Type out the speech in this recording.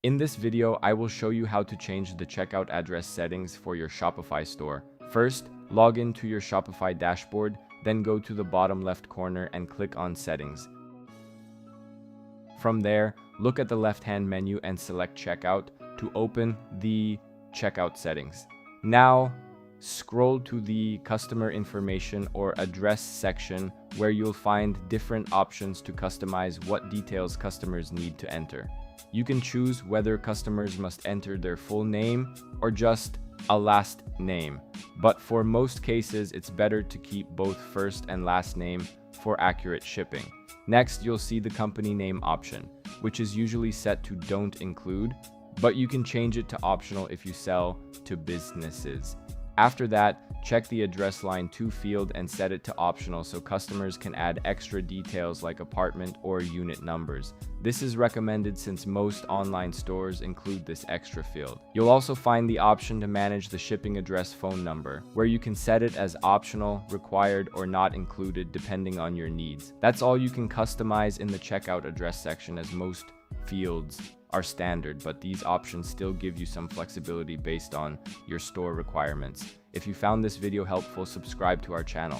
In this video, I will show you how to change the checkout address settings for your Shopify store. First, log into your Shopify dashboard, then go to the bottom left corner and click on Settings. From there, look at the left-hand menu and select Checkout to open the checkout settings. Now, scroll to the customer information or address section where you'll find different options to customize what details customers need to enter. You can choose whether customers must enter their full name or just a last name, but for most cases, it's better to keep both first and last name for accurate shipping. Next, you'll see the company name option, which is usually set to don't include, but you can change it to optional if you sell to businesses. After that, check the address line to field and set it to optional so customers can add extra details like apartment or unit numbers. This is recommended since most online stores include this extra field. You'll also find the option to manage the shipping address phone number, where you can set it as optional, required, or not included depending on your needs. That's all you can customize in the checkout address section, as most fields are standard, but these options still give you some flexibility based on your store requirements. If you found this video helpful, subscribe to our channel.